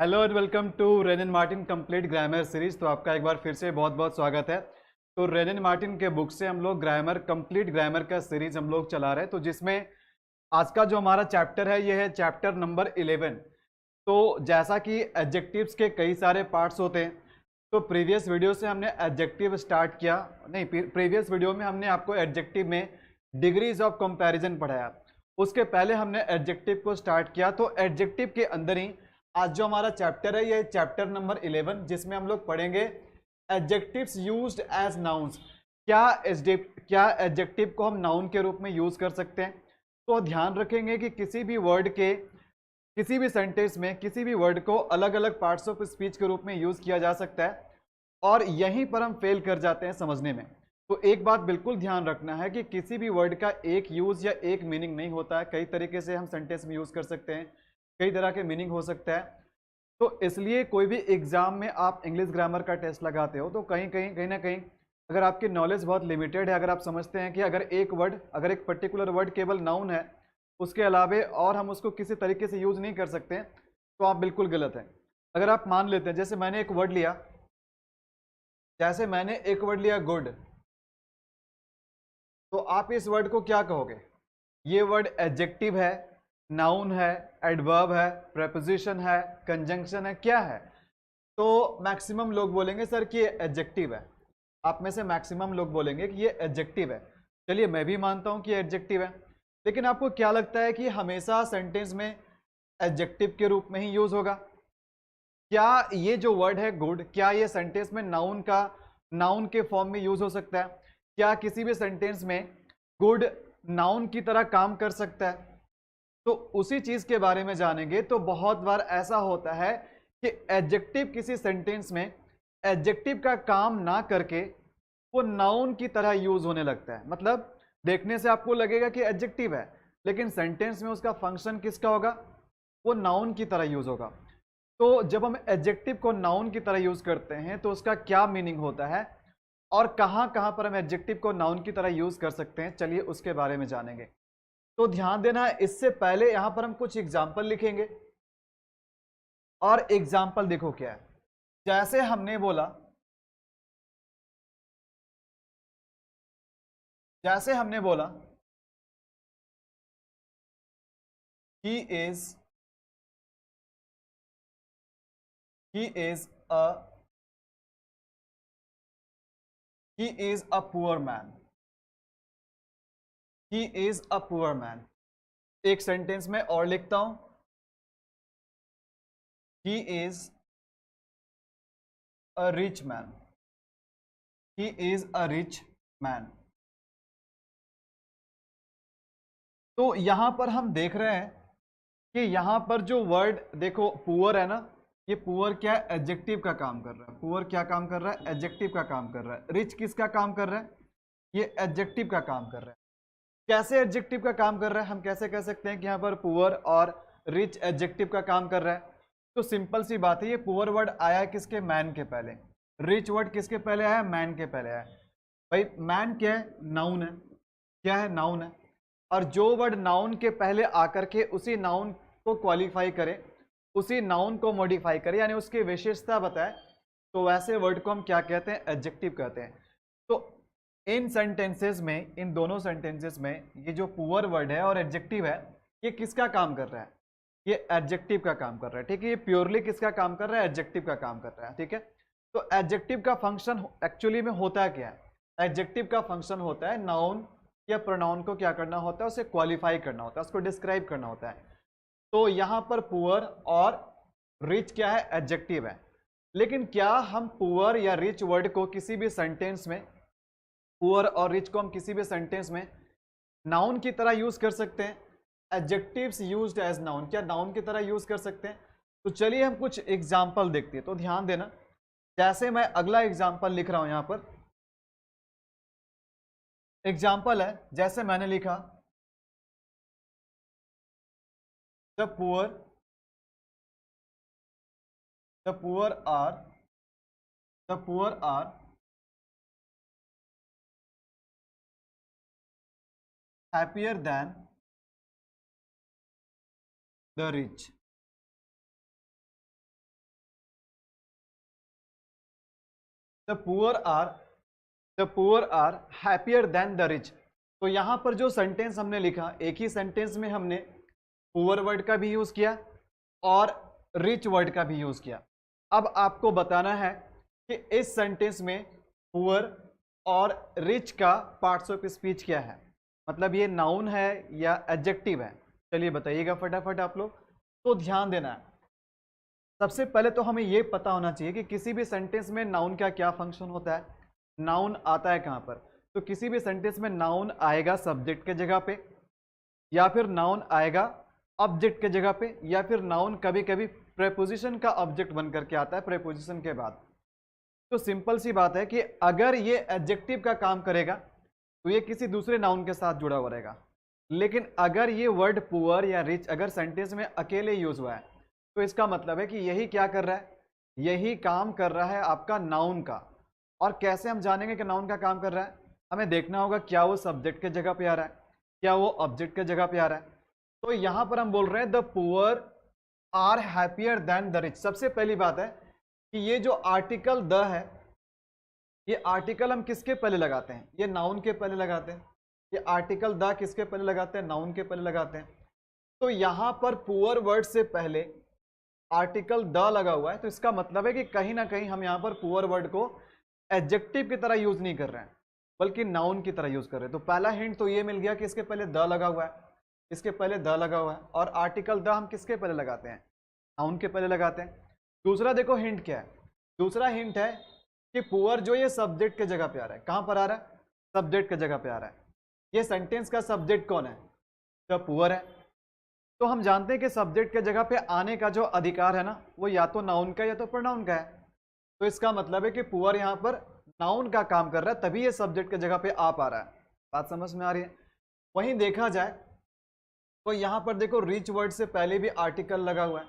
Hello and welcome to Wren and Martin complete grammar series. तो आपका एक बार फिर से बहुत बहुत स्वागत है। तो रेन एंड मार्टिन के बुक से हम लोग कंप्लीट ग्रामर का सीरीज हम लोग चला रहे हैं। तो जिसमें आज का जो हमारा चैप्टर है ये है चैप्टर नंबर 11। तो जैसा कि एडजेक्टिव्स के कई सारे पार्ट्स होते हैं, तो प्रीवियस वीडियो से हमने एडजेक्टिव स्टार्ट किया। नहीं, प्रीवियस वीडियो में हमने आपको एडजेक्टिव में डिग्रीज ऑफ कंपैरिजन पढ़ाया। उसके पहले हमने एडजेक्टिव को स्टार्ट किया। तो एडजेक्टिव के अंदर ही आज जो हमारा चैप्टर है ये चैप्टर नंबर 11, जिसमें हम लोग पढ़ेंगे एडजेक्टिव्स यूज्ड एज नाउन्स। क्या एडजेक्टिव को हम नाउन के रूप में यूज कर सकते हैं। तो ध्यान रखेंगे कि किसी भी वर्ड के किसी भी सेंटेंस में किसी भी वर्ड को अलग अलग पार्ट्स ऑफ स्पीच के रूप में यूज किया जा सकता है, और यहीं पर हम फेल कर जाते हैं समझने में। तो एक बात बिल्कुल ध्यान रखना है कि किसी भी वर्ड का एक यूज या एक मीनिंग नहीं होता है। कई तरीके से हम सेंटेंस में यूज कर सकते हैं, कई तरह के मीनिंग हो सकता है। तो इसलिए कोई भी एग्जाम में आप इंग्लिश ग्रामर का टेस्ट लगाते हो तो कहीं ना कहीं अगर आपकी नॉलेज बहुत लिमिटेड है, अगर आप समझते हैं कि अगर एक पर्टिकुलर वर्ड केवल नाउन है, उसके अलावे और हम उसको किसी तरीके से यूज नहीं कर सकते, तो आप बिल्कुल गलत हैं। अगर आप मान लेते हैं, जैसे मैंने एक वर्ड लिया गुड, तो आप इस वर्ड को क्या कहोगे? ये वर्ड एडजेक्टिव है, नाउन है, एडवर्ब है, प्रेपोजिशन है, कंजंक्शन है, क्या है? तो मैक्सिमम लोग बोलेंगे सर कि ये एडजेक्टिव है। आप में से मैक्सिमम लोग बोलेंगे कि ये एडजेक्टिव है। चलिए, मैं भी मानता हूं कि एडजेक्टिव है, लेकिन आपको क्या लगता है कि हमेशा सेंटेंस में एडजेक्टिव के रूप में ही यूज होगा? क्या ये जो वर्ड है गुड, क्या ये सेंटेंस में नाउन के फॉर्म में यूज हो सकता है? क्या किसी भी सेंटेंस में गुड नाउन की तरह काम कर सकता है? तो उसी चीज के बारे में जानेंगे। तो बहुत बार ऐसा होता है कि एडजेक्टिव किसी सेंटेंस में एडजेक्टिव का काम ना करके वो नाउन की तरह यूज होने लगता है। मतलब देखने से आपको लगेगा कि एडजेक्टिव है, लेकिन सेंटेंस में उसका फंक्शन किसका होगा? वो नाउन की तरह यूज होगा। तो जब हम एडजेक्टिव को नाउन की तरह यूज करते हैं तो उसका क्या मीनिंग होता है, और कहां कहां पर हम एडजेक्टिव को नाउन की तरह यूज कर सकते हैं, चलिए उसके बारे में जानेंगे। तो ध्यान देना है, इससे पहले यहां पर हम कुछ एग्जाम्पल लिखेंगे। और एग्जाम्पल देखो क्या है। जैसे हमने बोला जैसे हमने बोला he is he is a he is a poor man. He is a poor man. एक सेंटेंस में और लिखता हूं, he is a rich man. He is a rich man. तो यहां पर हम देख रहे हैं कि यहां पर जो वर्ड देखो पुअर है ना, ये पुअर क्या है? एडजेक्टिव का काम कर रहा है। पुअर क्या काम कर रहा है? एडजेक्टिव का काम कर रहा है। रिच किसका काम कर रहा है? ये एडजेक्टिव का काम कर रहा है। कैसे एडजेक्टिव का काम कर रहा है? हम कैसे कह सकते हैं कि यहाँ पर पुअर और रिच एडजेक्टिव का काम कर रहा है? तो सिंपल सी बात है, ये पुअर वर्ड आया है किसके? मैन के पहले। रिच वर्ड किसके पहले आया? मैन के पहले आया। भाई मैन क्या है? नाउन है। क्या है? नाउन है। और जो वर्ड नाउन के पहले आकर के उसी नाउन को क्वालिफाई करे, उसी नाउन को मॉडिफाई करे, यानी उसकी विशेषता बताए, तो वैसे वर्ड को हम क्या कहते हैं? एडजेक्टिव कहते हैं। तो इन दोनों सेंटेंसेस में ये जो पुअर वर्ड है और एडजेक्टिव है, ये किसका काम कर रहा है? ये एडजेक्टिव का काम कर रहा है। ठीक है, ये प्योरली किसका काम कर रहा है? एडजेक्टिव का काम कर रहा है। ठीक है, तो एडजेक्टिव का फंक्शन एक्चुअली में होता है क्या है? एडजेक्टिव का फंक्शन होता है नाउन या प्रोनाउन को क्या करना होता है? उसे क्वालिफाई करना होता है, उसको डिस्क्राइब करना होता है। तो यहां पर पुअर और रिच क्या है? एडजेक्टिव है। लेकिन क्या हम पुअर या रिच वर्ड को किसी भी सेंटेंस में पुअर और रिच को हम किसी भी सेंटेंस में नाउन की तरह यूज कर सकते हैं? एडजेक्टिव्स यूज्ड एज नाउन, क्या नाउन की तरह यूज कर सकते हैं? तो चलिए हम कुछ एग्जाम्पल देखते हैं। तो ध्यान देना, जैसे मैं अगला एग्जाम्पल लिख रहा हूं, यहां पर एग्जाम्पल है, जैसे मैंने लिखा the poor the poor are the poor are happier than the rich. The poor are happier than the rich. तो यहां पर जो सेंटेंस हमने लिखा, एक ही सेंटेंस में हमने पुअर वर्ड का भी यूज किया और रिच वर्ड का भी यूज किया। अब आपको बताना है कि इस सेंटेंस में पुअर और रिच का पार्ट्स ऑफ स्पीच क्या है, मतलब ये नाउन है या एडजेक्टिव है। चलिए बताइएगा फटाफट आप लोग। तो ध्यान देना है, सबसे पहले तो हमें ये पता होना चाहिए कि किसी भी सेंटेंस में नाउन का क्या फंक्शन होता है। नाउन आता है कहां पर? तो किसी भी सेंटेंस में नाउन आएगा सब्जेक्ट के जगह पे, या फिर नाउन आएगा ऑब्जेक्ट के जगह पे, या फिर नाउन कभी कभी प्रेपोजिशन का ऑब्जेक्ट बन करके आता है प्रेपोजिशन के बाद। तो सिंपल सी बात है कि अगर ये एडजेक्टिव का काम करेगा तो ये किसी दूसरे नाउन के साथ जुड़ा हुआ रहेगा। लेकिन अगर ये वर्ड पुअर या रिच अगर सेंटेंस में अकेले यूज हुआ है तो इसका मतलब है कि यही क्या कर रहा है, यही काम कर रहा है आपका नाउन का। और कैसे हम जानेंगे कि नाउन का काम कर रहा है? हमें देखना होगा क्या वो सब्जेक्ट के जगह पे आ रहा है, क्या वो ऑब्जेक्ट के जगह पे आ रहा है। तो यहां पर हम बोल रहे हैं the poor are happier than the rich. सबसे पहली बात है कि ये जो आर्टिकल द है, ये आर्टिकल हम किसके पहले लगाते हैं? ये नाउन के पहले लगाते हैं। ये आर्टिकल द किसके पहले लगाते हैं? नाउन के पहले लगाते हैं। तो यहां पर पुअर वर्ड से पहले आर्टिकल द लगा हुआ है, तो इसका मतलब है कि कहीं ना कहीं हम यहां पर पुअर वर्ड को एडजेक्टिव की तरह यूज नहीं कर रहे हैं बल्कि नाउन की तरह यूज कर रहे हैं। तो पहला हिंट तो ये मिल गया कि इसके पहले द लगा हुआ है, इसके पहले द लगा हुआ है। और आर्टिकल द हम किसके पहले लगाते हैं? नाउन के पहले लगाते हैं। दूसरा देखो हिंट क्या है, दूसरा हिंट है कि पुअर जो ये सब्जेक्ट के जगह पे आ रहा है। कहां पर आ रहा है? सब्जेक्ट के जगह पे आ रहा है। ये सेंटेंस का सब्जेक्ट कौन है? जो पुअर है। तो हम जानते हैं कि सब्जेक्ट के जगह पे आने का जो अधिकार है ना, वो या तो नाउन का या तो प्रोनाउन का है। तो इसका मतलब है कि पुअर यहां पर नाउन का काम कर रहा है, तभी ये सब्जेक्ट के जगह पे आ पा रहा है। बात समझ में आ रही है? वहीं देखा जाए तो यहां पर देखो रिच वर्ड से पहले भी आर्टिकल लगा हुआ है,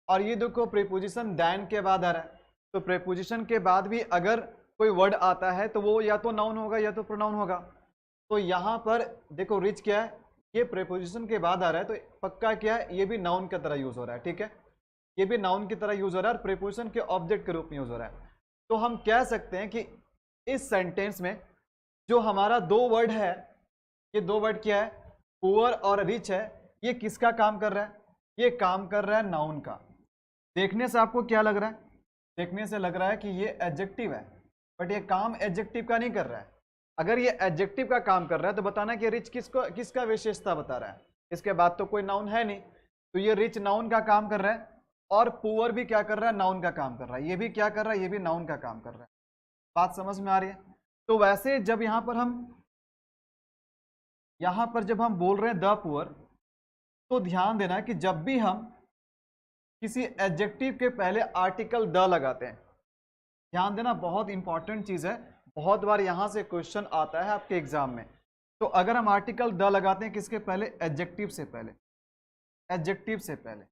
और ये देखो प्रीपोजिशन देन के बाद आ रहा है। तो प्रीपोजिशन के बाद भी अगर कोई वर्ड आता है तो वो या तो नाउन होगा या तो प्रोनाउन होगा। तो यहां पर देखो रिच क्या है, ये प्रीपोजिशन के बाद आ रहा है, तो पक्का क्या है, ये भी नाउन की तरह यूज हो रहा है। ठीक है, ये भी नाउन की तरह यूज हो रहा है और प्रीपोजिशन के ऑब्जेक्ट के रूप में यूज हो रहा है। तो हम कह सकते हैं कि इस सेंटेंस में जो हमारा दो वर्ड है, ये दो वर्ड क्या है, पुअर और रिच है, ये किसका काम कर रहा है? ये काम कर रहा है नाउन का। देखने से आपको क्या लग रहा है? देखने से लग रहा है कि ये एडजेक्टिव है, बट ये काम एडजेक्टिव का नहीं कर रहा है। अगर ये एडजेक्टिव का काम कर रहा है तो बताना कि रिच किसका विशेषता बता रहा है। इसके बाद तो कोई नाउन है नहीं, तो ये रिच नाउन का काम कर रहा है, और पुअर भी क्या कर रहा है? नाउन का काम कर रहा है। ये भी क्या कर रहा है? ये भी नाउन का काम कर रहा है। बात समझ में आ रही है? तो वैसे जब यहां पर जब हम बोल रहे हैं द पुअर, तो ध्यान देना कि जब भी हम किसी एडजेक्टिव के पहले आर्टिकल द लगाते हैं, ध्यान देना बहुत इंपॉर्टेंट चीज है, बहुत बार यहां से क्वेश्चन आता है आपके एग्जाम में। तो अगर हम आर्टिकल द लगाते हैं किसके पहले? एडजेक्टिव से पहले। एडजेक्टिव से पहले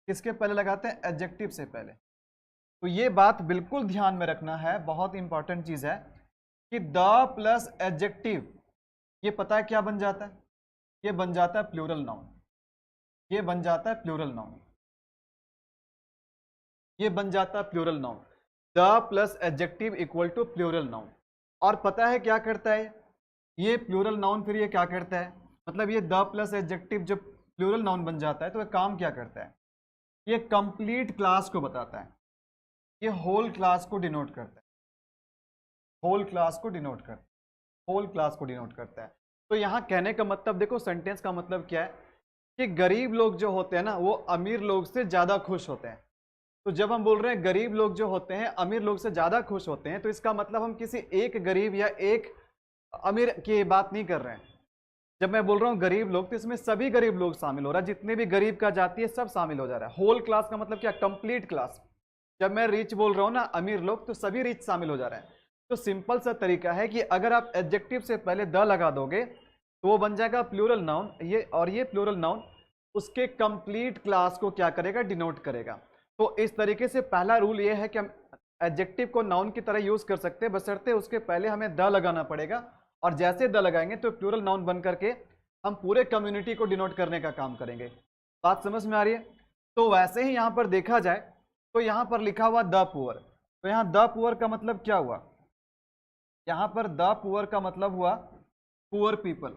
किसके पहले लगाते हैं? एडजेक्टिव से पहले। तो ये बात बिल्कुल ध्यान में रखना है, बहुत इंपॉर्टेंट चीज है कि द प्लस एडजेक्टिव, ये पता है क्या बन जाता है? ये बन जाता है प्लूरल नाउन। ये बन जाता है प्लूरल नाउन। ये बन जाता है plural noun. The plus adjective equal to plural noun. और पता है क्या करता है ये प्लूरल नाउन? फिर ये क्या करता है, मतलब ये द प्लस एडजेक्टिव जब प्लूरल नाउन बन जाता है तो ये काम क्या करता है? ये कंप्लीट क्लास को बताता है, ये होल क्लास को डिनोट करता है। होल क्लास को डिनोट करता है, होल क्लास को डिनोट करता है। तो यहां कहने का मतलब देखो, सेंटेंस का मतलब क्या है कि गरीब लोग जो होते हैं ना, वो अमीर लोग से ज्यादा खुश होते हैं। तो जब हम बोल रहे हैं गरीब लोग जो होते हैं अमीर लोग से ज्यादा खुश होते हैं, तो इसका मतलब हम किसी एक गरीब या एक अमीर की बात नहीं कर रहे हैं। जब मैं बोल रहा हूँ गरीब लोग, तो इसमें सभी गरीब लोग शामिल हो रहा है, जितने भी गरीब का जाति है सब शामिल हो जा रहा है। होल क्लास का मतलब क्या? Complete class. जब मैं रिच बोल रहा हूँ ना, अमीर लोग, तो सभी रिच शामिल हो जा रहे हैं। तो सिंपल सा तरीका है कि अगर आप एडजेक्टिव से पहले द लगा दोगे तो वो बन जाएगा प्लूरल नाउन। ये और ये प्लूरल नाउन उसके कंप्लीट क्लास को क्या करेगा? डिनोट करेगा। तो इस तरीके से पहला रूल ये है कि हम एडजेक्टिव को नाउन की तरह यूज कर सकते हैं, बशर्ते उसके पहले हमें द लगाना पड़ेगा। और जैसे द लगाएंगे तो प्लूरल नाउन बन करके हम पूरे कम्युनिटी को डिनोट करने का काम करेंगे। बात समझ में आ रही है? तो वैसे ही यहां पर देखा जाए तो यहां पर लिखा हुआ द पुअर, तो यहाँ द पुअर का मतलब क्या हुआ, यहाँ पर द पुअर का मतलब हुआ पुअर पीपल।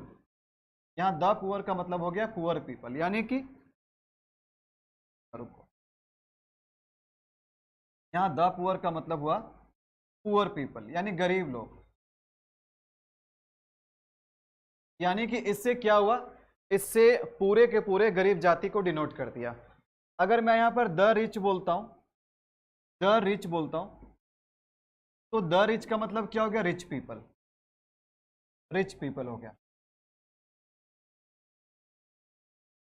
यहाँ द पुअर का मतलब हो गया पुअर पीपल, यानी कि रुको, यहाँ द पुअर का मतलब हुआ पुअर पीपल यानी गरीब लोग। यानी कि इससे क्या हुआ, इससे पूरे के पूरे गरीब जाति को डिनोट कर दिया। अगर मैं यहां पर द रिच बोलता हूं, द रिच बोलता हूं, तो द रिच का मतलब क्या हो गया, रिच पीपल, रिच पीपल हो गया।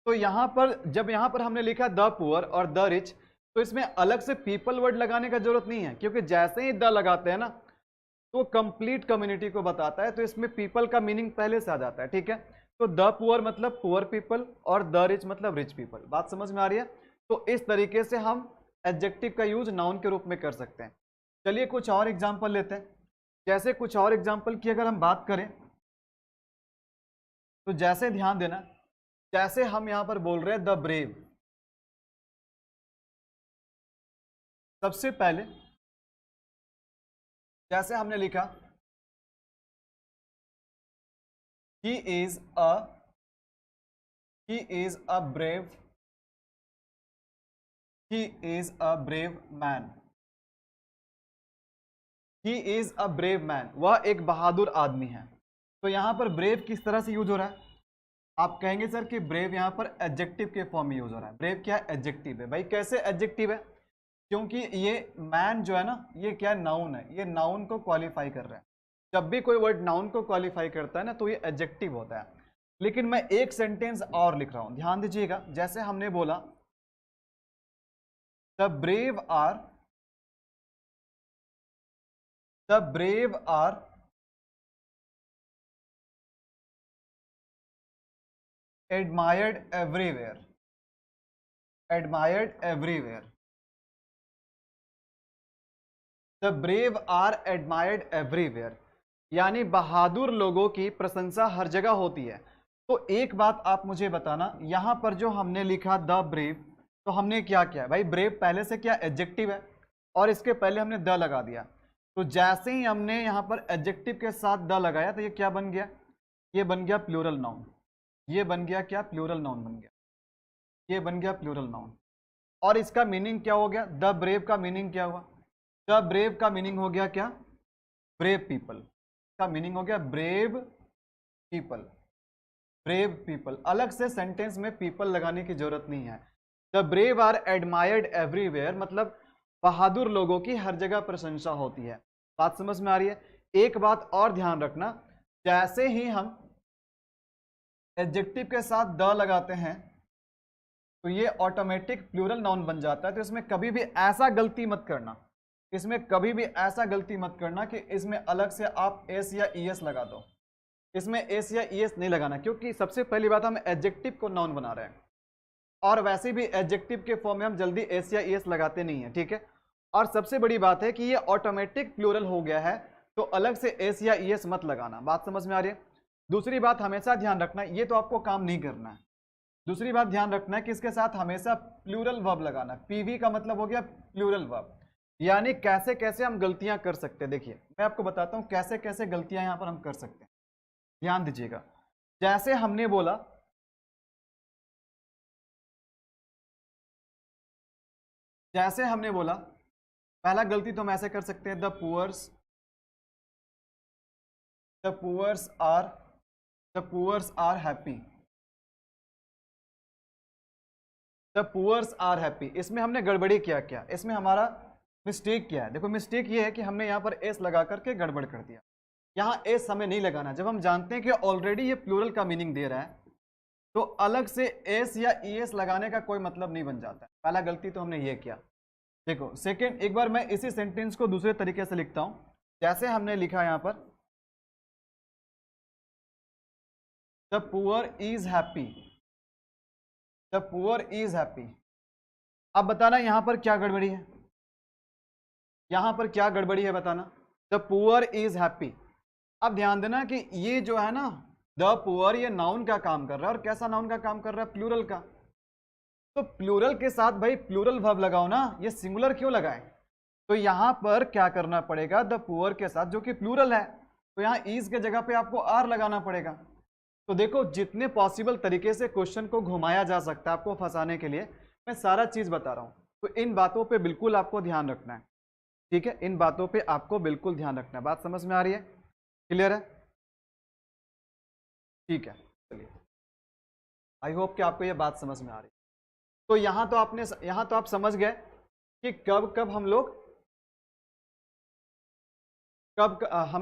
तो यहां पर जब यहां पर हमने लिखा द पुअर और द रिच, तो इसमें अलग से पीपल वर्ड लगाने का जरूरत नहीं है, क्योंकि जैसे ही द लगाते हैं ना तो कंप्लीट कम्युनिटी को बताता है, तो इसमें पीपल का मीनिंग पहले से आ जाता है। ठीक है, तो द पुअर मतलब पुअर पीपल और द रिच मतलब रिच पीपल। बात समझ में आ रही है? तो इस तरीके से हम एडजेक्टिव का यूज नाउन के रूप में कर सकते हैं। चलिए कुछ और एग्जांपल लेते हैं। जैसे कुछ और एग्जांपल की अगर हम बात करें, तो जैसे ध्यान देना, जैसे हम यहां पर बोल रहे हैं द ब्रेव, सबसे पहले जैसे हमने लिखा he is a brave, he is a brave man, he is a brave man, वह एक बहादुर आदमी है। तो यहां पर ब्रेव किस तरह से यूज हो रहा है, आप कहेंगे सर कि ब्रेव यहां पर एडजेक्टिव के फॉर्म में यूज हो रहा है। ब्रेव क्या है, एडजेक्टिव है। भाई कैसे एडजेक्टिव है, क्योंकि ये मैन जो है ना, ये क्या नाउन है, ये नाउन को क्वालिफाई कर रहा है। जब भी कोई वर्ड नाउन को क्वालिफाई करता है ना, तो ये एडजेक्टिव होता है। लेकिन मैं एक सेंटेंस और लिख रहा हूं, ध्यान दीजिएगा। जैसे हमने बोला the brave are admired everywhere, admired everywhere, the brave are admired everywhere, यानी बहादुर लोगों की प्रशंसा हर जगह होती है। तो एक बात आप मुझे बताना, यहां पर जो हमने लिखा द ब्रेव, तो हमने क्या किया भाई, ब्रेव पहले से क्या एडजेक्टिव है और इसके पहले हमने द लगा दिया। तो जैसे ही हमने यहां पर एडजेक्टिव के साथ द लगाया, तो ये क्या बन गया, ये बन गया प्लूरल नाउन। ये बन गया क्या, प्लूरल नाउन बन गया, ये बन गया प्लूरल नाउन। और इसका मीनिंग क्या हो गया, द ब्रेव का मीनिंग क्या हुआ, द ब्रेव का मीनिंग हो गया क्या, ब्रेव पीपल का मीनिंग हो गया ब्रेव पीपल, ब्रेव पीपल। अलग से सेंटेंस में पीपल लगाने की जरूरत नहीं है। The brave are admired everywhere मतलब बहादुर लोगों की हर जगह प्रशंसा होती है। बात समझ में आ रही है? एक बात और ध्यान रखना, जैसे ही हम एडजेक्टिव के साथ द लगाते हैं, तो ये ऑटोमेटिक प्लूरल नाउन बन जाता है। तो इसमें कभी भी ऐसा गलती मत करना, इसमें कभी भी ऐसा गलती मत करना कि इसमें अलग से आप एस या ईएस लगा दो। इसमें एस या ईएस नहीं लगाना, क्योंकि सबसे पहली बात हम एडजेक्टिव को नाउन बना रहे हैं, और वैसे भी एडजेक्टिव के फॉर्म में हम जल्दी एस या ईएस लगाते नहीं है। ठीक है, और सबसे बड़ी बात है कि ये ऑटोमेटिक प्लूरल हो गया है, तो अलग से एस या ईएस मत लगाना। बात समझ में आ रही है? दूसरी बात हमेशा ध्यान रखना, ये तो आपको काम नहीं करना है। दूसरी बात ध्यान रखना है कि इसके साथ हमेशा प्लूरल वर्ब लगाना। पीवी का मतलब हो गया प्लूरल वर्ब, यानी कैसे कैसे हम गलतियां कर सकते हैं। देखिए मैं आपको बताता हूं कैसे कैसे गलतियां यहां पर हम कर सकते हैं, ध्यान दीजिएगा। जैसे हमने बोला, जैसे हमने बोला पहला गलती तो हम ऐसे कर सकते हैं, the poors are happy, the poors are happy. इसमें हमने गड़बड़ी क्या किया, इसमें हमारा मिस्टेक क्या है। देखो मिस्टेक ये है कि हमने यहाँ पर एस लगा करके गड़बड़ कर दिया। यहाँ एस हमें नहीं लगाना। जब हम जानते हैं कि ऑलरेडी ये प्लूरल का मीनिंग दे रहा है, तो अलग से एस या ईएस लगाने का कोई मतलब नहीं बन जाता है। पहला गलती तो हमने ये किया। देखो सेकेंड, एक बार मैं इसी सेंटेंस को दूसरे तरीके से लिखता हूं। जैसे हमने लिखा यहाँ पर the poor is happy, the poor is happy. अब बताना यहां पर क्या गड़बड़ी है, यहां पर क्या गड़बड़ी है बताना। The poor is happy. अब ध्यान देना कि ये जो है ना द पुअर, ये नाउन का काम कर रहा है। और कैसा नाउन का काम कर रहा है, प्लूरल का। तो प्लूरल के साथ भाई प्लूरल वर्ब लगाओ ना, ये सिंगुलर क्यों लगाए। तो यहां पर क्या करना पड़ेगा, द पुअर के साथ, जो कि प्लूरल है, तो यहाँ इज के जगह पे आपको आर लगाना पड़ेगा। तो देखो जितने पॉसिबल तरीके से क्वेश्चन को घुमाया जा सकता है आपको फंसाने के लिए, मैं सारा चीज बता रहा हूं। तो इन बातों पे बिल्कुल आपको ध्यान रखना है, ठीक है, इन बातों पे आपको बिल्कुल ध्यान रखना है। बात समझ में आ रही है, क्लियर है? ठीक है, चलिए, आई होप कि आपको ये बात समझ में आ रही है। तो यहां तो आप समझ गए कि कब कब हम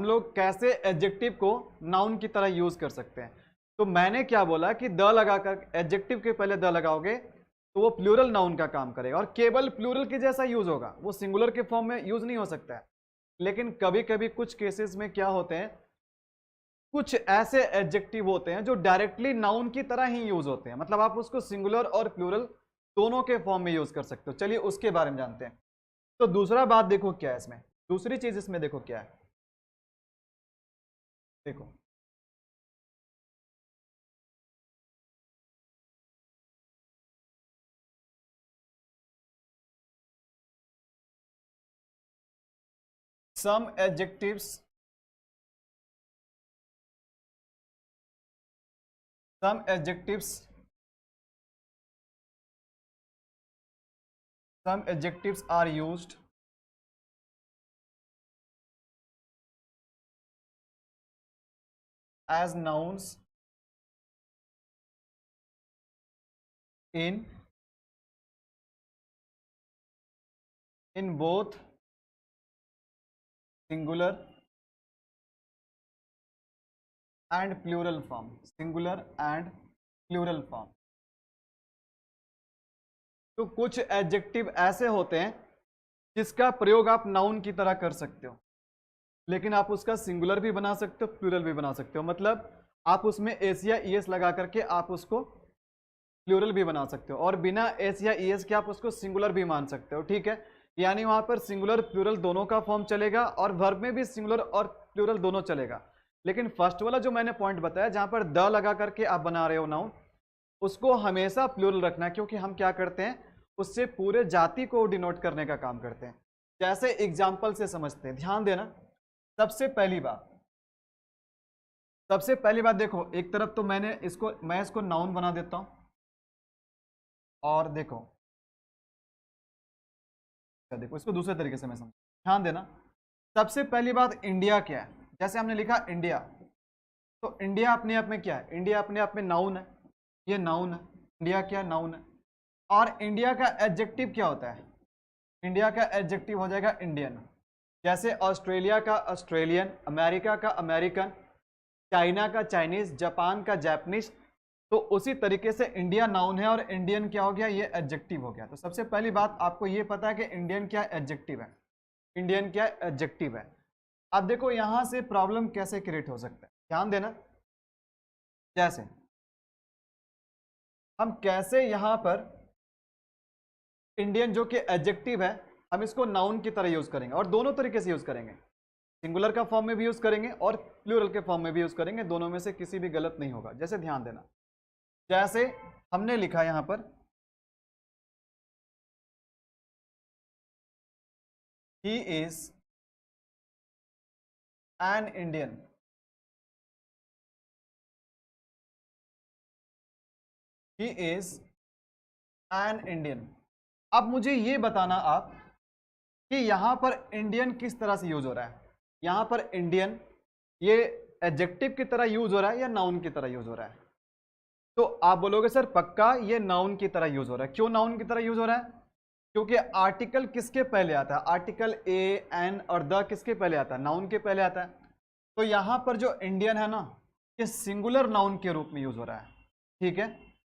लोग कैसे एडजेक्टिव को नाउन की तरह यूज कर सकते हैं। तो मैंने क्या बोला कि द लगाकर, एडजेक्टिव के पहले द लगाओगे तो वो प्लूरल नाउन का काम करेगा और केवल प्लूरल के जैसा यूज होगा, वो सिंगुलर के फॉर्म में यूज नहीं हो सकता है। लेकिन कभी कभी कुछ केसेस में क्या होते हैं, कुछ ऐसे एडजेक्टिव होते हैं जो डायरेक्टली नाउन की तरह ही यूज होते हैं, मतलब आप उसको सिंगुलर और प्लूरल दोनों के फॉर्म में यूज कर सकते हो। चलिए उसके बारे में जानते हैं। तो दूसरा बात देखो क्या है इसमें, दूसरी चीज इसमें देखो क्या है, देखो some adjectives some adjectives some adjectives are used as nouns in both singular and plural form, singular and plural form। तो कुछ एडजेक्टिव ऐसे होते हैं जिसका प्रयोग आप नाउन की तरह कर सकते हो, लेकिन आप उसका सिंगुलर भी बना सकते हो, प्लूरल भी बना सकते हो। मतलब आप उसमें एस या ईएस लगा करके आप उसको प्लूरल भी बना सकते हो, और बिना एस या ईएस के आप उसको सिंगुलर भी मान सकते हो, ठीक है। यानी वहां पर सिंगुलर प्लूरल दोनों का फॉर्म चलेगा और वर्ब में भी सिंगुलर और प्लूरल दोनों चलेगा। लेकिन फर्स्ट वाला जो मैंने पॉइंट बताया, जहां पर द लगा करके आप बना रहे हो नाउन, उसको हमेशा प्लूरल रखना है, क्योंकि हम क्या करते हैं, उससे पूरे जाति को डिनोट करने का काम करते हैं। जैसे एग्जाम्पल से समझते हैं, ध्यान देना। सबसे पहली बात देखो, एक तरफ तो मैं इसको नाउन बना देता हूं, और देखो देखो इसको दूसरे तरीके से मैं समझ, ध्यान देना। सबसे पहली बात, इंडिया क्या है, जैसे हमने लिखा इंडिया, तो इंडिया अपने आप में क्या है, इंडिया अपने आप में नाउन है, ये नाउन है, इंडिया क्या नाउन है। और इंडिया का एडजेक्टिव क्या होता है, इंडिया का एडजेक्टिव हो जाएगा इंडियन। जैसे ऑस्ट्रेलिया का ऑस्ट्रेलियन, अमेरिका का अमेरिकन, चाइना का चाइनीज, जापान का जापानीज। तो उसी तरीके से इंडिया नाउन है और इंडियन क्या हो गया, ये एडजेक्टिव हो गया। तो सबसे पहली बात आपको ये पता है कि इंडियन क्या एडजेक्टिव है, इंडियन क्या एडजेक्टिव है। अब देखो यहां से प्रॉब्लम कैसे क्रिएट हो सकता है, ध्यान देना। जैसे हम कैसे यहां पर इंडियन जो कि एडजेक्टिव है, हम इसको नाउन की तरह यूज करेंगे, और दोनों तरीके से यूज करेंगे, सिंगुलर का फॉर्म में भी यूज करेंगे और प्लूरल के फॉर्म में भी यूज करेंगे, दोनों में से किसी भी गलत नहीं होगा। जैसे ध्यान देना, जैसे हमने लिखा यहां पर he is an Indian, he is an Indian. अब मुझे ये बताना आप कि यहां पर इंडियन किस तरह से यूज हो रहा है, यहां पर इंडियन ये एडजेक्टिव की तरह यूज हो रहा है या नाउन की तरह यूज हो रहा है। तो आप बोलोगे सर पक्का ये नाउन की तरह यूज हो रहा है। क्यों नाउन की तरह यूज हो रहा है, क्योंकि आर्टिकल किसके पहले आता है, आर्टिकल ए एन और द किसके पहले आता है, नाउन के पहले आता है। तो यहां पर जो इंडियन है ना, ये सिंगुलर नाउन के रूप में यूज हो रहा है, ठीक है,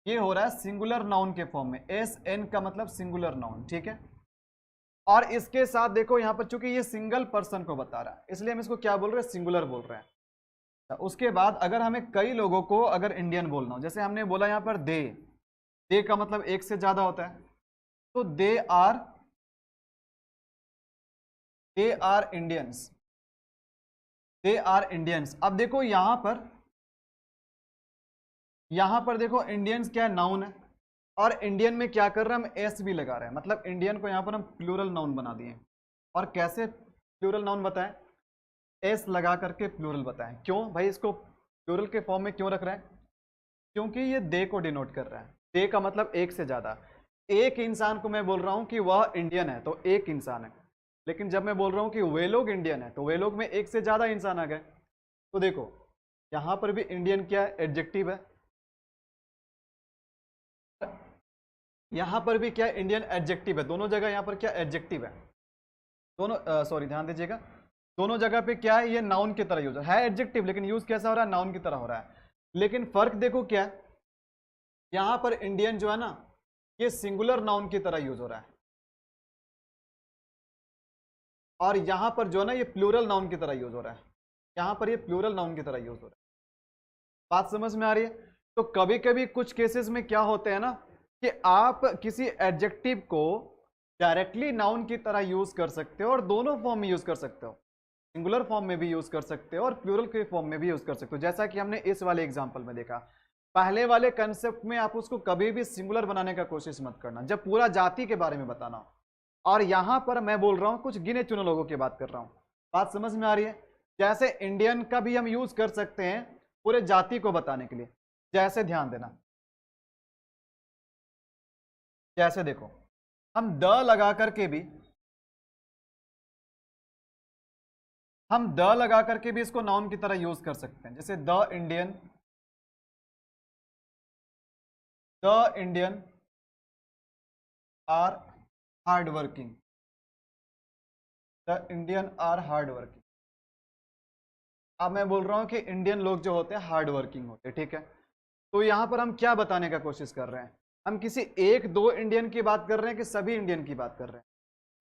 ये हो रहा है सिंगुलर नाउन के फॉर्म में, एस एन का मतलब सिंगुलर नाउन, ठीक है। और इसके साथ देखो यहां पर चूंकि ये सिंगल पर्सन को बता रहा है, इसलिए हम इसको क्या बोल रहे हैं, सिंगुलर बोल रहे हैं। उसके बाद अगर हमें कई लोगों को अगर इंडियन बोलना हो, जैसे हमने बोला यहां पर दे का मतलब एक से ज्यादा होता है, तो they are Indians, they are Indians. अब देखो यहां पर देखो इंडियंस क्या है, नाउन है, और इंडियन में क्या कर रहे हैं हम, एस भी लगा रहे हैं, मतलब इंडियन को यहां पर हम प्लूरल नाउन बना दिए। और कैसे प्लूरल नाउन बताएं? एस लगा करके प्लूरल बताएं। क्यों भाई इसको प्लूरल के फॉर्म में क्यों रख रहे हैं? क्योंकि ये दे को डिनोट कर रहा है। दे का मतलब एक से ज्यादा। एक इंसान को मैं बोल रहा हूं कि वह इंडियन है तो एक इंसान है, लेकिन जब मैं बोल रहा हूं कि वे लोग इंडियन है तो वे लोग में एक से ज्यादा इंसान आ गए। तो देखो यहां पर भी इंडियन क्या है? एडजेक्टिव है। यहां पर भी क्या इंडियन एडजेक्टिव है। दोनों जगह यहां पर क्या एडजेक्टिव है? दोनों सॉरी ध्यान दीजिएगा, दोनों जगह पे क्या है? ये नाउन की तरह यूज है एडजेक्टिव, लेकिन यूज कैसा हो रहा है? नाउन की तरह हो रहा है। लेकिन फर्क देखो क्या है, यहां पर इंडियन जो है ना ये सिंगुलर नाउन की तरह यूज हो रहा है, और यहां पर जो है ना ये प्लूरल नाउन की तरह यूज हो रहा है। यहां पर ये प्लूरल नाउन की तरह यूज हो रहा है। बात समझ में आ रही है? तो कभी कभी कुछ केसेस में क्या होते हैं ना कि आप किसी एडजेक्टिव को डायरेक्टली नाउन की तरह यूज कर सकते हो और दोनों फॉर्म में यूज कर सकते हो। सिंगुलर फॉर्म में भी यूज कर सकते हो और प्लूरल के फॉर्म में भी यूज कर सकते हो, जैसा कि हमने इस वाले एग्जांपल में देखा। पहले वाले कंसेप्ट में आप उसको कभी भी सिंगुलर बनाने का कोशिश मत करना जब पूरा जाति के बारे में बताना हो, और यहां पर मैं बोल रहा हूं कुछ गिने चुने लोगों की बात कर रहा हूं। बात समझ में आ रही है? जैसे इंडियन का भी हम यूज कर सकते हैं पूरे जाति को बताने के लिए। जैसे ध्यान देना, जैसे देखो हम द लगा करके भी इसको नाउन की तरह यूज कर सकते हैं। जैसे the Indian are hard working. The Indian are hard working. अब मैं बोल रहा हूं कि इंडियन लोग जो होते हैं हार्ड वर्किंग होते हैं, ठीक है। तो यहां पर हम क्या बताने का कोशिश कर रहे हैं? हम किसी एक दो इंडियन की बात कर रहे हैं कि सभी इंडियन की बात कर रहे हैं?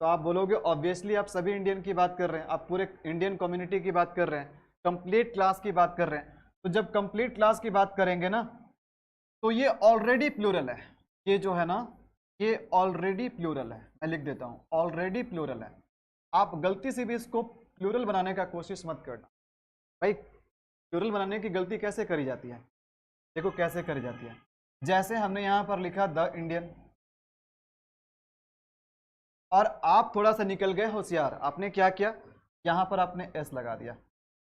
तो आप बोलोगे ऑब्वियसली आप सभी इंडियन की बात कर रहे हैं, आप पूरे इंडियन कम्युनिटी की बात कर रहे हैं, कंप्लीट क्लास की बात कर रहे हैं। तो जब कंप्लीट क्लास की बात करेंगे ना तो ये ऑलरेडी प्लूरल है। ये जो है ना ये ऑलरेडी प्लूरल है। मैं लिख देता हूं ऑलरेडी प्लूरल है। आप गलती से भी इसको प्लूरल बनाने का कोशिश मत करना। भाई प्लूरल बनाने की गलती कैसे करी जाती है? देखो कैसे करी जाती है। जैसे हमने यहां पर लिखा द इंडियन, और आप थोड़ा सा निकल गए होशियार, आपने क्या किया? यहां पर आपने एस लगा दिया।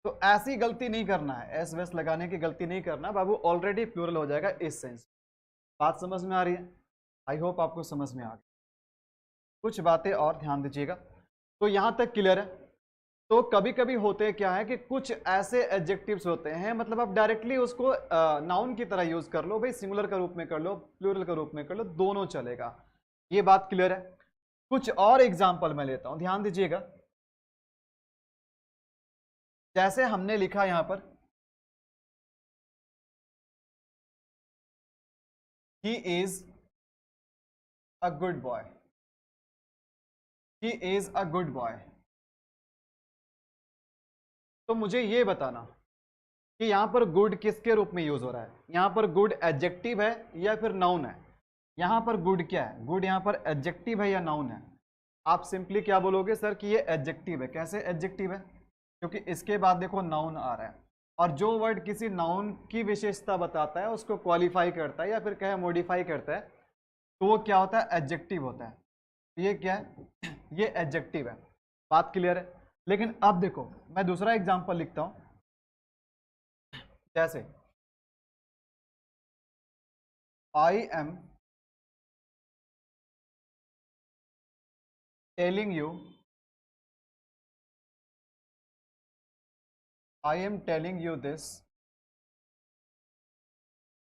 तो ऐसी गलती नहीं करना है, एस वेस लगाने की गलती नहीं करना बाबू, ऑलरेडी प्लूरल हो जाएगा इस सेंस। बात समझ में आ रही है? आई होप आपको समझ में आ गई। कुछ बातें और ध्यान दीजिएगा। तो यहां तक क्लियर है? तो कभी कभी होते क्या है कि कुछ ऐसे एडजेक्टिव्स होते हैं, मतलब आप डायरेक्टली उसको नाउन की तरह यूज कर लो, भाई सिंगुलर का रूप में कर लो, प्लूरल का रूप में कर लो, दोनों चलेगा। ये बात क्लियर है? कुछ और एग्जाम्पल मैं लेता हूं, ध्यान दीजिएगा। जैसे हमने लिखा यहां पर he is a good boy. He is a good boy. तो मुझे ये बताना कि यहां पर गुड किसके रूप में यूज हो रहा है? यहां पर गुड एडजेक्टिव है या फिर नाउन है? यहां पर गुड क्या है? गुड यहां पर एडजेक्टिव है या नाउन है? आप सिंपली क्या बोलोगे सर कि ये एडजेक्टिव है। कैसे एडजेक्टिव है? क्योंकि इसके बाद देखो नाउन आ रहा है, और जो वर्ड किसी नाउन की विशेषता बताता है उसको क्वालिफाई करता है या फिर कहे मॉडिफाई करता है तो वो क्या होता है? एडजेक्टिव होता है। ये क्या है? ये एडजेक्टिव है। बात क्लियर है? लेकिन अब देखो मैं दूसरा एग्जांपल लिखता हूं। जैसे I am telling you, I am telling you this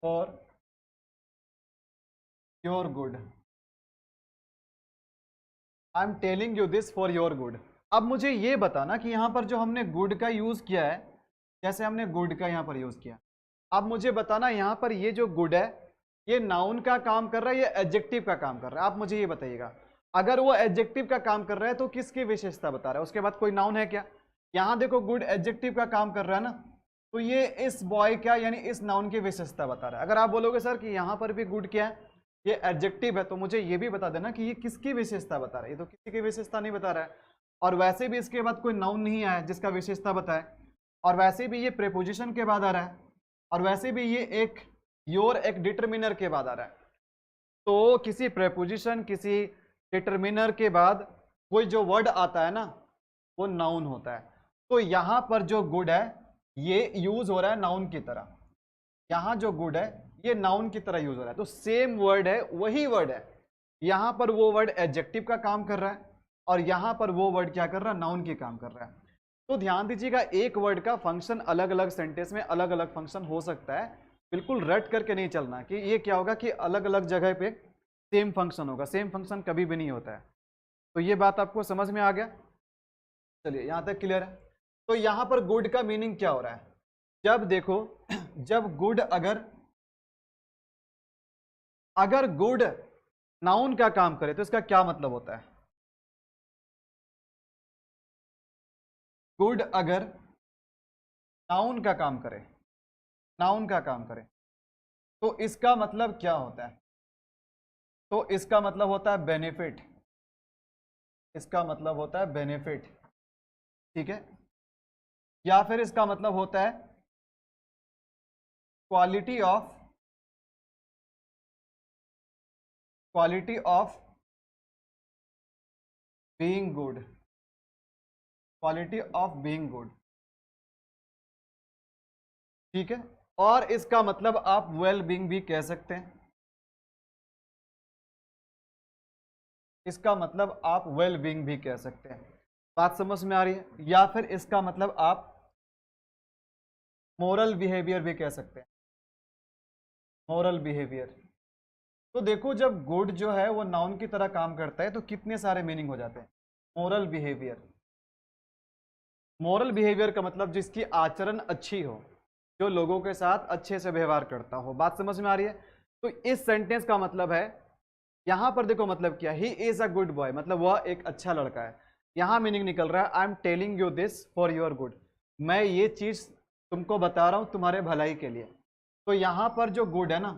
for your good. I am telling you this for your good. अब मुझे ये बताना कि यहां पर जो हमने गुड का यूज किया है, जैसे हमने गुड का यहां पर यूज किया, अब मुझे बताना यहां पर ये जो गुड है ये नाउन का काम कर रहा है या एडजेक्टिव का काम कर रहा है? आप मुझे ये बताइएगा। अगर वो एडजेक्टिव का काम कर रहा है तो किसकी विशेषता बता रहा है? उसके बाद कोई नाउन है क्या? यहां देखो गुड एडजेक्टिव का काम कर रहा है ना, तो ये इस बॉय का यानी इस नाउन की विशेषता बता रहा है। अगर आप बोलोगे सर कि यहां पर भी गुड क्या है? ये एडजेक्टिव है, तो मुझे ये भी बता देना कि ये किसकी विशेषता बता रहा है। ये तो किसी की विशेषता नहीं बता रहा है, और वैसे भी इसके बाद कोई नाउन नहीं आया जिसका विशेषता बताए, और वैसे भी ये प्रेपोजिशन के बाद आ रहा है, और वैसे भी ये एक योर एक डिटरमिनर के बाद आ रहा है। तो किसी प्रेपोजिशन किसी डिटरमिनर के बाद कोई जो वर्ड आता है ना वो नाउन होता है। तो यहां पर जो गुड है ये यूज हो रहा है नाउन की तरह, यहां जो गुड है ये नाउन की तरह यूज हो रहा है। तो सेम वर्ड है, वही वर्ड है, यहां पर वो वर्ड एडजेक्टिव का काम कर रहा है और यहां पर वो वर्ड क्या कर रहा है, नाउन की काम कर रहा है। तो ध्यान दीजिएगा, एक वर्ड का फंक्शन अलग अलग सेंटेंस में अलग अलग फंक्शन हो सकता है, बिल्कुल रट करके नहीं चलना कि ये क्या होगा कि अलग अलग जगह पे सेम फंक्शन होगा, सेम फंक्शन कभी भी नहीं होता है। तो ये बात आपको समझ में आ गया, चलिए यहां तक क्लियर है। तो यहां पर गुड का मीनिंग क्या हो रहा है, जब देखो जब गुड अगर गुड नाउन का काम करे तो इसका क्या मतलब होता है, गुड अगर नाउन का काम करे, नाउन का काम करे तो इसका मतलब क्या होता है, तो इसका मतलब होता है बेनिफिट, इसका मतलब होता है बेनिफिट, ठीक है। या फिर इसका मतलब होता है quality of being good, quality of being good, ठीक है। और इसका मतलब आप वेल बीइंग भी कह सकते हैं, इसका मतलब आप वेल बीइंग भी कह सकते हैं। बात समझ में आ रही है। या फिर इसका मतलब आप मोरल बिहेवियर भी कह सकते हैं, मोरल बिहेवियर। तो देखो जब गुड जो है वो नाउन की तरह काम करता है तो कितने सारे मीनिंग हो जाते हैं। मोरल बिहेवियर, मोरल बिहेवियर का मतलब जिसकी आचरण अच्छी हो, जो लोगों के साथ अच्छे से व्यवहार करता हो। बात समझ में आ रही है। तो इस सेंटेंस का मतलब है, यहां पर देखो मतलब क्या, he is a good boy, मतलब वह एक अच्छा लड़का है। यहां मीनिंग निकल रहा है I am telling you this for your good, मैं ये चीज तुमको बता रहा हूं तुम्हारे भलाई के लिए। तो यहां पर जो गुड है ना,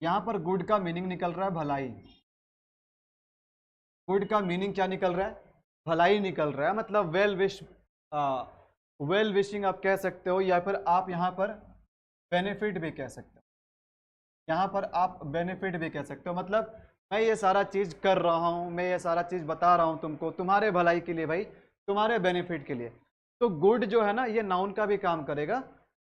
यहां पर गुड का मीनिंग निकल रहा है भलाई, गुड का मीनिंग क्या निकल रहा है, भलाई निकल रहा है। मतलब वेल विशिंग आप कह सकते हो, या फिर आप यहाँ पर बेनिफिट भी कह सकते हो, यहाँ पर आप बेनिफिट भी कह सकते हो। मतलब मैं ये सारा चीज कर रहा हूँ, मैं ये सारा चीज बता रहा हूँ तुमको तुम्हारे भलाई के लिए भाई, तुम्हारे बेनिफिट के लिए। तो गुड जो है ना ये नाउन का भी काम करेगा,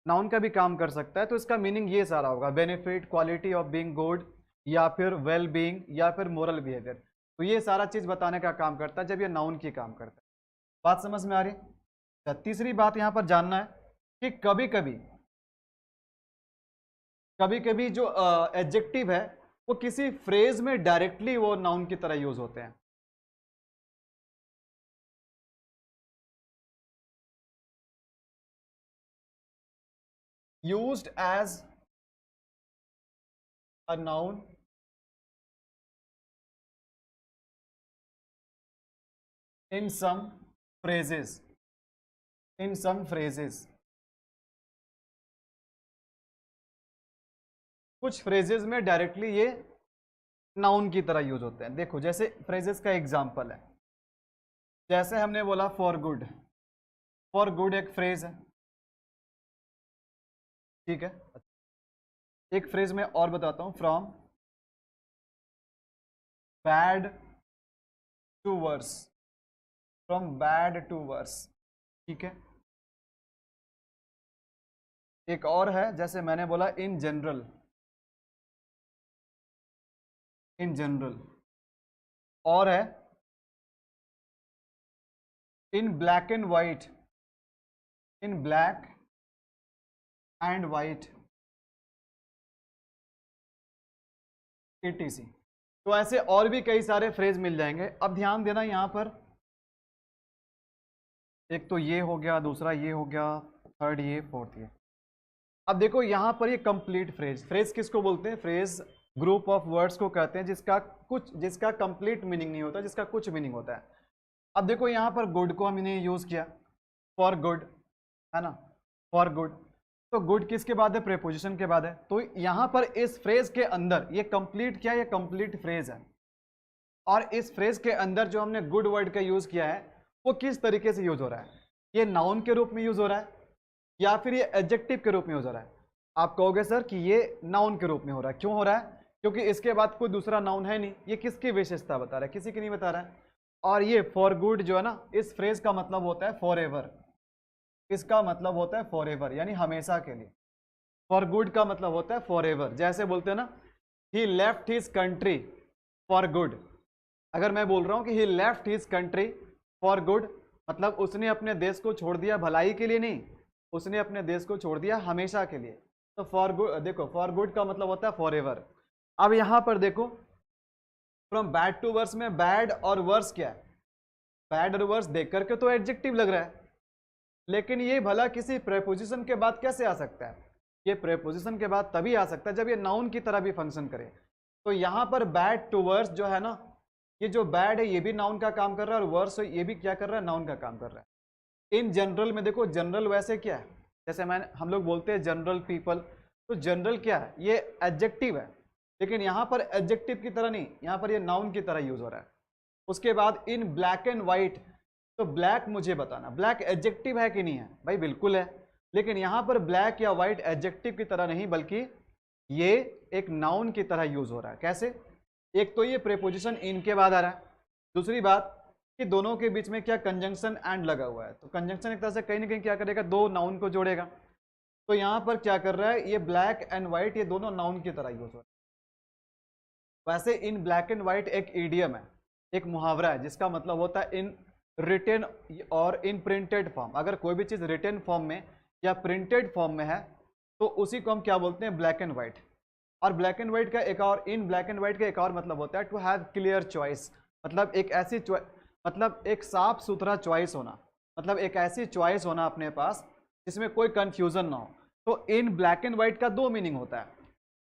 नाउन का भी काम कर सकता है। तो इसका मीनिंग ये सारा होगा, benefit, quality of being good, या फिर वेल बीइंग, या फिर मोरल बिहेवियर। तो ये सारा चीज बताने का काम करता है जब ये नाउन की काम करता है। बात समझ में आ रही है। तीसरी बात यहां पर जानना है कि कभी कभी जो एडजेक्टिव है वो किसी फ्रेज में डायरेक्टली वो नाउन की तरह यूज होते हैं। Used as a noun in some phrases, in some phrases, कुछ फ्रेजेस में डायरेक्टली ये नाउन की तरह यूज होते हैं। देखो जैसे फ्रेजेस का एग्जांपल है, जैसे हमने बोला फॉर गुड, फॉर गुड एक फ्रेज है, ठीक है। एक फ्रेज में और बताता हूं, from bad to worse, from bad to worse, ठीक है। एक और है जैसे मैंने बोला इन जनरल, इन जनरल। और है in black and white, in black and white, etc। तो ऐसे और भी कई सारे फ्रेज मिल जाएंगे। अब ध्यान देना यहां पर, एक तो ये हो गया, दूसरा ये हो गया, थर्ड ये, फोर्थ ये। अब देखो यहां पर ये कंप्लीट फ्रेज, फ्रेज किसको बोलते हैं, फ्रेज ग्रुप ऑफ वर्ड्स को कहते हैं जिसका कंप्लीट मीनिंग नहीं होता, जिसका कुछ मीनिंग होता है। अब देखो यहां पर गुड को हमने यूज किया, फॉर गुड, है ना, फॉर गुड। तो गुड किसके बाद है, प्रेपोजिशन के बाद है। तो यहां पर इस फ्रेज के अंदर ये कंप्लीट क्या है, ये कंप्लीट फ्रेज है। और इस फ्रेज के अंदर जो हमने गुड वर्ड का यूज किया है वो किस तरीके से यूज हो रहा है, ये नाउन के रूप में यूज हो रहा है या फिर ये एडजेक्टिव के रूप में यूज हो रहा है। आप कहोगे सर कि ये नाउन के रूप में हो रहा है, क्यों हो रहा है, क्योंकि इसके बाद कोई दूसरा नाउन है नहीं। ये किसकी विशेषता बता रहा है, किसी की नहीं बता रहा है। और ये फॉर गुड जो है ना, इस फ्रेज का मतलब होता है फॉर एवर। इसका मतलब होता है फॉर एवर यानी हमेशा के लिए। फॉर गुड का मतलब होता है फॉर एवर। जैसे बोलते हैं ना, he left his country for good. अगर मैं बोल रहा हूं कि he left his country for good, मतलब उसने अपने देश को छोड़ दिया भलाई के लिए नहीं, उसने अपने देश को छोड़ दिया हमेशा के लिए। तो फॉर गुड, देखो फॉर गुड का मतलब होता है फॉर एवर। अब यहां पर देखो, फ्रॉम बैड टू वर्स में बैड और वर्स क्या है? बैड और वर्स देख करके तो एडजेक्टिव लग रहा है, लेकिन ये भला किसी प्रेपोजिशन के बाद कैसे आ सकता है? ये प्रेपोजिशन के बाद तभी आ सकता है जब ये नाउन की तरह भी फंक्शन करे। तो यहां पर बैड टू वर्स जो है ना, ये जो बैड है ये भी नाउन का काम कर रहा है, और वर्स ये भी क्या कर रहा है? नाउन का काम कर रहा है। इन जनरल में देखो, जनरल वैसे क्या है, जैसे हम लोग बोलते हैं जनरल पीपल, तो जनरल क्या है? ये एडजेक्टिव है, लेकिन यहाँ पर एडजेक्टिव की तरह नहीं, यहाँ पर ये नाउन की तरह यूज हो रहा है। उसके बाद इन ब्लैक एंड व्हाइट, तो ब्लैक मुझे बताना, ब्लैक एडजेक्टिव है कि नहीं है? भाई बिल्कुल है, लेकिन यहाँ पर ब्लैक या व्हाइट एडजेक्टिव की तरह नहीं, बल्कि ये एक नाउन की तरह यूज हो रहा है। कैसे? एक तो ये प्रेपोजिशन इन के बाद आ रहा है, दूसरी बात कि दोनों के बीच में क्या कंजंक्शन एंड लगा हुआ है, तो कंजंक्शन एक तरह से कहीं ना कहीं क्या करेगा? दो नाउन को जोड़ेगा। तो यहाँ पर क्या कर रहा है? ये ब्लैक एंड व्हाइट ये दोनों नाउन की तरह यूज हो रहा है। वैसे इन ब्लैक एंड व्हाइट एक इडियम है, एक मुहावरा है, जिसका मतलब होता है इन रिटेन और इन प्रिंटेड फॉर्म। अगर कोई भी चीज रिटेन फॉर्म में या प्रिंटेड फॉर्म में है तो उसी को हम क्या बोलते हैं? Black and white. और ब्लैक एंड व्हाइट का एक और, इन ब्लैक एंड व्हाइट का एक और मतलब होता है टू हैव क्लियर चॉइस, मतलब एक ऐसी मतलब एक साफ सुथरा चॉइस होना, मतलब एक ऐसी चॉइस होना अपने पास जिसमें कोई कंफ्यूजन ना हो। तो इन ब्लैक एंड व्हाइट का दो मीनिंग होता है,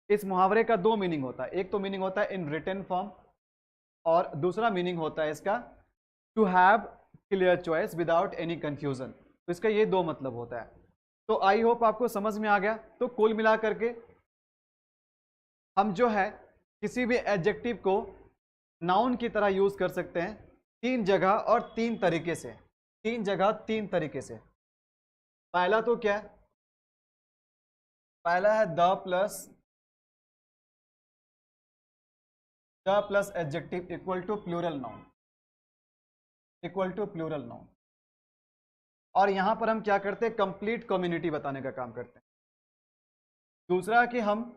इस मुहावरे का दो मीनिंग होता है। एक तो मीनिंग होता है इन रिटन फॉर्म, और दूसरा मीनिंग होता है इसका to have clear choice without any confusion. तो इसका ये दो मतलब होता है। तो आई होप आपको समझ में आ गया। तो कुल मिला करके हम जो है किसी भी एडजेक्टिव को नाउन की तरह यूज कर सकते हैं तीन जगह और तीन तरीके से, तीन जगह तीन तरीके से। पहला तो क्या है? पहला है the plus adjective equal to plural noun, equal to plural noun. और यहां पर हम क्या करते हैं? कंप्लीट कम्युनिटी बताने का काम करते हैं। दूसरा कि हम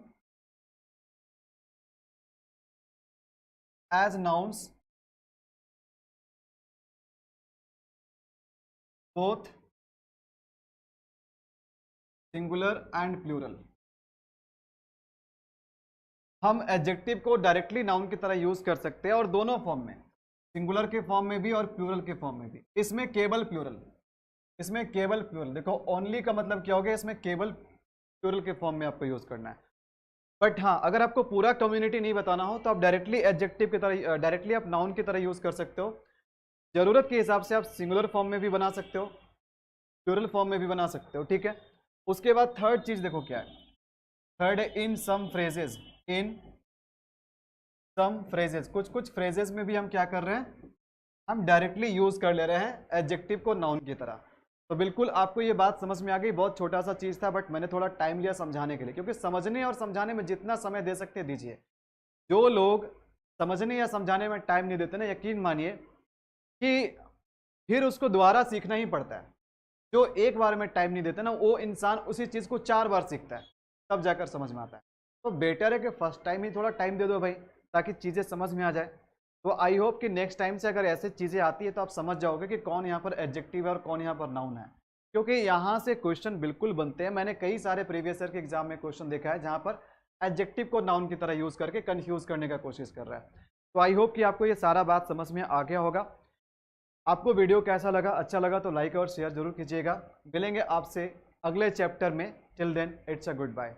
as nouns both singular and plural, हम एडजेक्टिव को डायरेक्टली नाउन की तरह यूज कर सकते हैं, और दोनों फॉर्म में, सिंगुलर के फॉर्म में भी और प्लूरल के फॉर्म में भी। इसमें केवल प्लूरल, इसमें केवल प्लूरल, देखो ओनली का मतलब क्या हो गया? इसमें केवल प्लूरल के फॉर्म में आपको यूज करना है। बट हाँ, अगर आपको पूरा कम्युनिटी नहीं बताना हो तो आप डायरेक्टली एडजेक्टिव की तरह, डायरेक्टली आप नाउन की तरह यूज कर सकते हो। जरूरत के हिसाब से आप सिंगुलर फॉर्म में भी बना सकते हो, प्लूरल फॉर्म में भी बना सकते हो, ठीक है। उसके बाद थर्ड चीज देखो क्या है। थर्ड है इन some phrases, in some phrases, कुछ कुछ फ्रेजेस में भी हम क्या कर रहे हैं? हम डायरेक्टली यूज कर ले रहे हैं एडजेक्टिव को नाउन की तरह। तो बिल्कुल आपको ये बात समझ में आ गई। बहुत छोटा सा चीज था, बट मैंने थोड़ा टाइम लिया समझाने के लिए, क्योंकि समझने और समझाने में जितना समय दे सकते दीजिए। जो लोग समझने या समझाने में टाइम नहीं देते ना, यकीन मानिए कि फिर उसको दोबारा सीखना ही पड़ता है। जो एक बार में टाइम नहीं देते ना, वो इंसान उसी चीज को 4 बार सीखता है, तब जाकर समझ में आता है। तो बेटर है कि फर्स्ट टाइम ही थोड़ा टाइम दे दो भाई, ताकि चीजें समझ में आ जाए। तो आई होप कि नेक्स्ट टाइम से अगर ऐसे चीजें आती है तो आप समझ जाओगे कि कौन यहाँ पर एडजेक्टिव है और कौन यहाँ पर नाउन है, क्योंकि यहाँ से क्वेश्चन बिल्कुल बनते हैं। मैंने कई सारे प्रीवियस ईयर के एग्जाम में क्वेश्चन देखा है जहाँ पर एडजेक्टिव को नाउन की तरह यूज करके कंफ्यूज करने का कोशिश कर रहा है। तो आई होप कि आपको ये सारा बात समझ में आ गया होगा। आपको वीडियो कैसा लगा? अच्छा लगा तो लाइक और शेयर जरूर कीजिएगा। मिलेंगे आपसे अगले चैप्टर में। Till then it's a good bye.